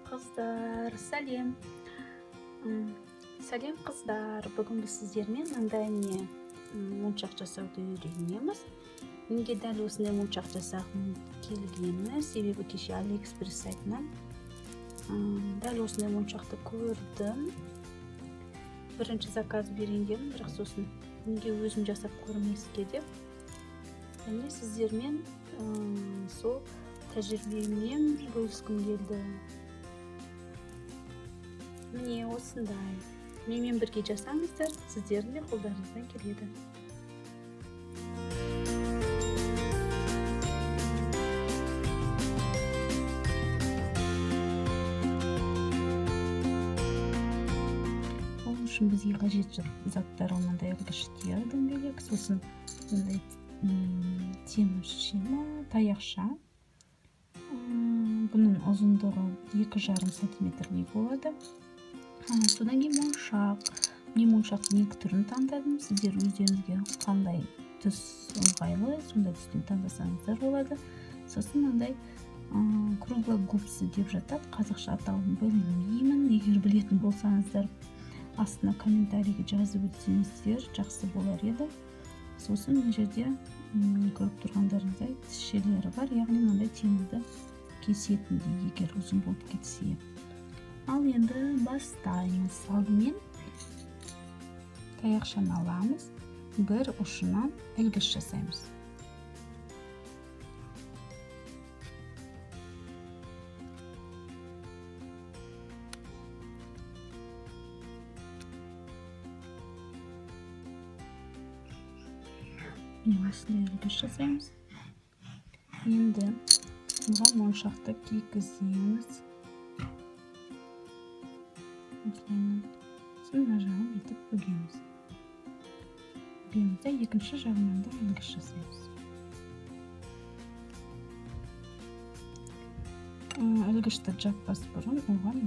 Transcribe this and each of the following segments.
Қыздар, сәлем. Сәлем қыздар. Бүгін біз сіздермен мындай моншақ жасауды үйренеміз. Неге дәл осындай моншақ жасағым келгені, себебі кеше AliExpress сайтынан дәл осындай моншақты көрдім. Бірінші заказ берген, бірақ сосын неге өзім жасап көрмеске деп. Және сіздермен сол тәжірибеммен бөліскім келді. Міне осындай. Менімен бірге жасаңыздар, сіздердің де қолдарыңыздан келеді. Ол үшін бізге қажет заттар мынандай ілгіштер дөңгелек, сосын мындай темір шина, таяқша. Бұның ұзындығы 2,5 сантиметрдей болады. Содан кейін моншақ. Мен моншақтың екі түрін таңдадым. Сіздер өздеріңізге қандай түс ыңғайлы, сондай түстен таңдасаңыздар болады. Сосын мынандай круглогубцы деп жатады. Қазақша атауын білмеймін. Егер білетін болсаңыздар, астына комментарийге жазып өтсеңіздер жақсы болар еді. Сосын мына жерде көріп тұрғандарыңыздай тіс бар, яғни мынандай темірді кесетіндей, егер ұзын болып кетсе. Ал енді бастаймыз. Алдымен таяқшаны аламыз, бір ұшынан ілгіш жасаймыз. Осындай ілгіш жасаймыз. Енді бұған моншақты кигіземіз. Осылайынан мына жағын етіп бөгеміз. Бөгемізде екінші жағынан да ілгіш жасаймыз. Ілгішті жаппас бұрын оған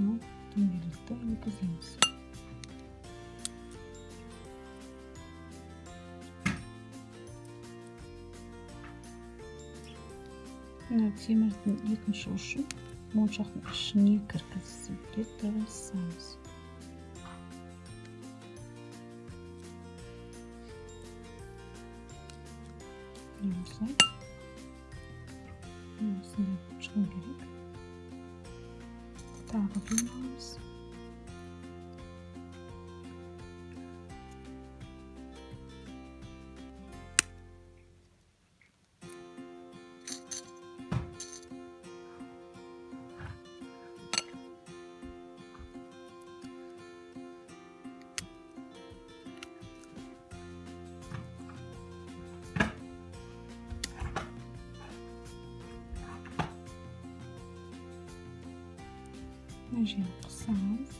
дөңгелекті өткіземіз. Темірдің екінші ұшын моншақтың ішіне кіргізуге тырысамыз. Осылай. Осындай шығу керек. Тағы бұлмамыз. Мына жерін қысамыз.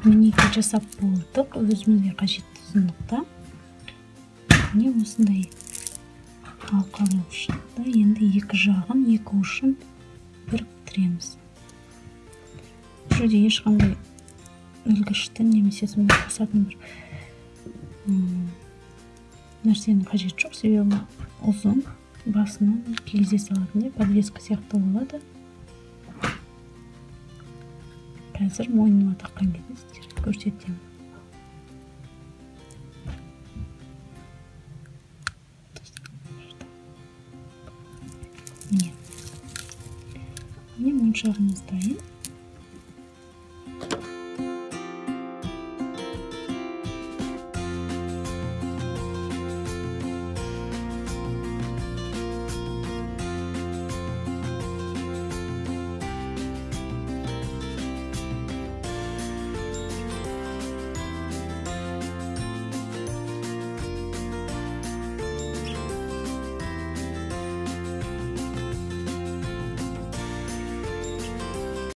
мінекей жасап болдық, өзімізге қажетті ұзындықта. Міне осындай алқа болып шықты. Енді екі жағын, екі ұшын біріктіреміз. Бұл жерде ешқандай ілгіштің немесе қосатын бір нәрсенің қажет жоқ, себебі ұзын, басынан кигізе салатын подвеска сияқты болады. Қазір мойныма таққан кезде сіздерге көрсетемін. Міне моншағымыз дайын.